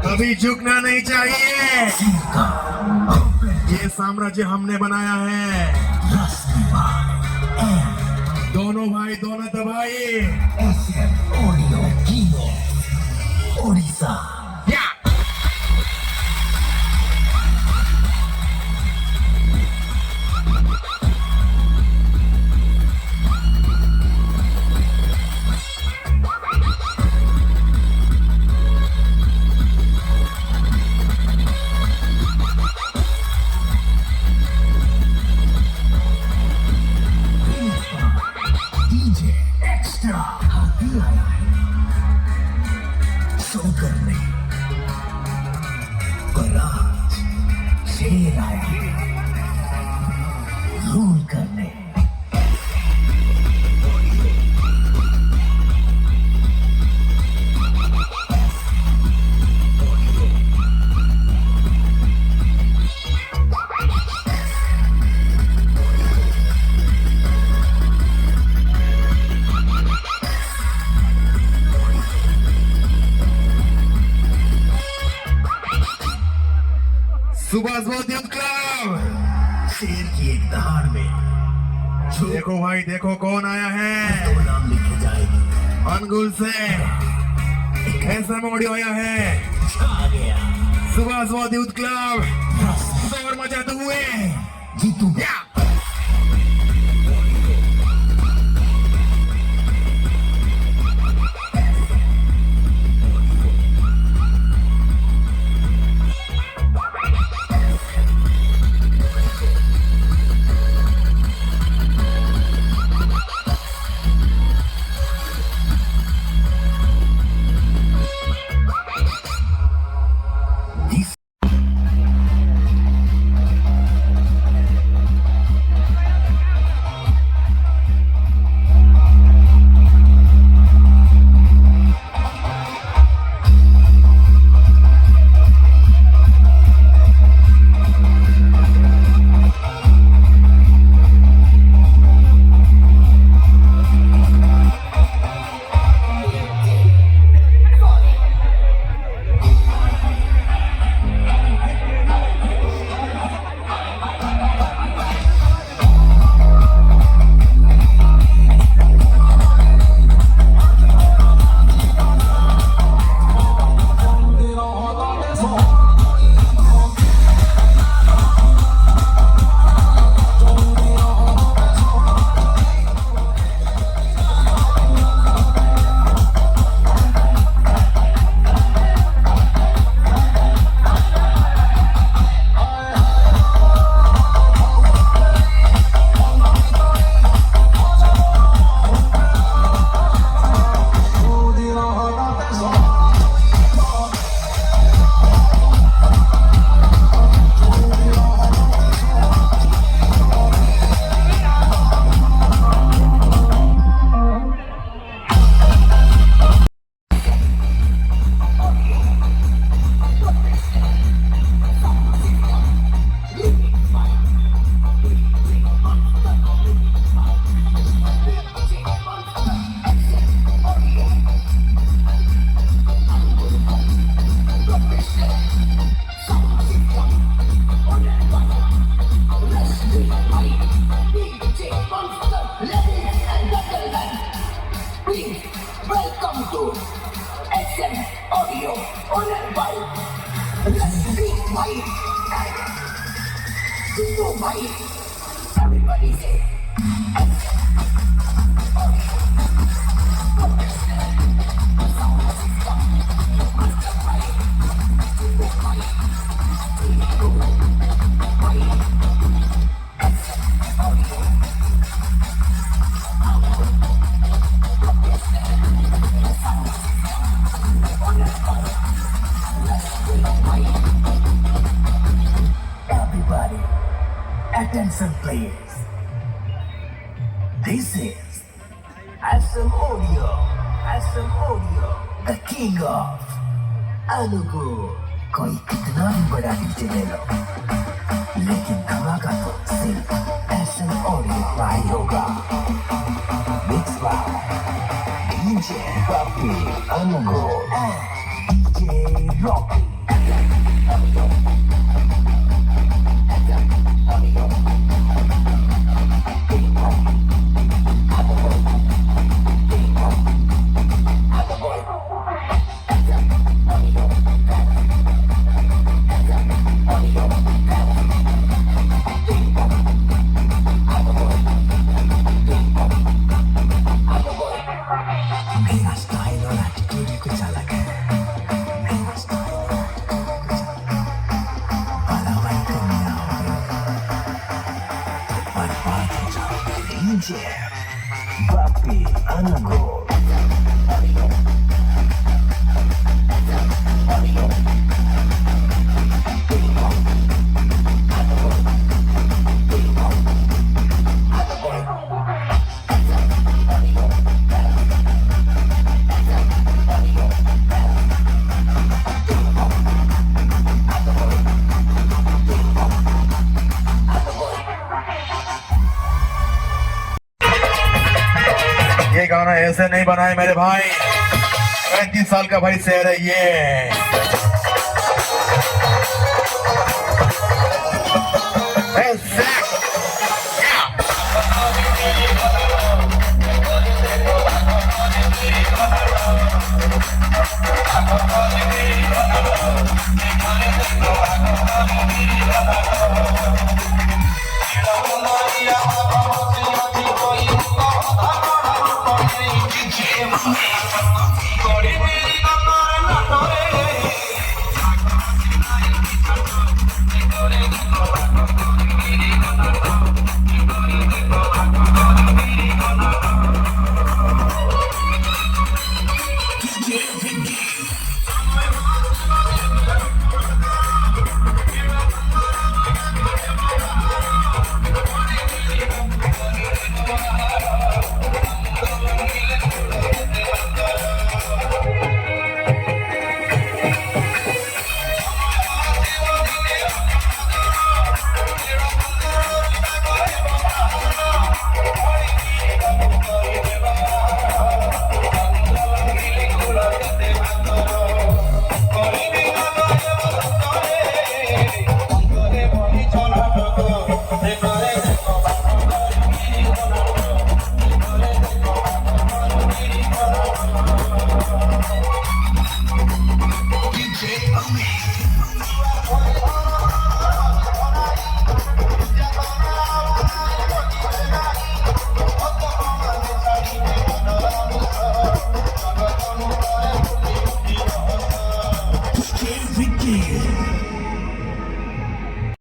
कभी झुकना नहीं चाहिए। ये साम्राज्य हमने बनाया है। दोनों भाई दोनों दबाई। ओडिशा शो करने पराज शेर आया रूल करने। सुभाष बोध युद्ध क्लब। शेर की एक दहाड़ में देखो भाई देखो कौन आया है। दो नाम लिखे जाएंगे। अनगुल से ऐसा मोड़ी आया है। आ गया सुभाष बोध युद्ध क्लब। शोर मचाते हुए Jitu Welcome to SM Audio Honored by Leslie White and Tito White. Everybody say everybody, attention please. This is SM Audio, the king of Anugu. कोई कितना भी बड़ा डीजे ले लो, लेकिन धमाका तो सिर्फ SM Audio का ही होगा. Mixed by DJ Rafi Anugu and DJ Rocky. मेरा स्टाइल और एटीट्यूड ही कुछ अलग है मेरा स्टाइल और एटीट्यूड कुछ अलग है बराबर तुम आओगे तो बर्बाद हो जाओगे डीजे बापी अनुगो ये गाना ऐसे नहीं बनाए मेरे भाई, 35 साल का भाई शेर है ये। ऐसे DJ Omi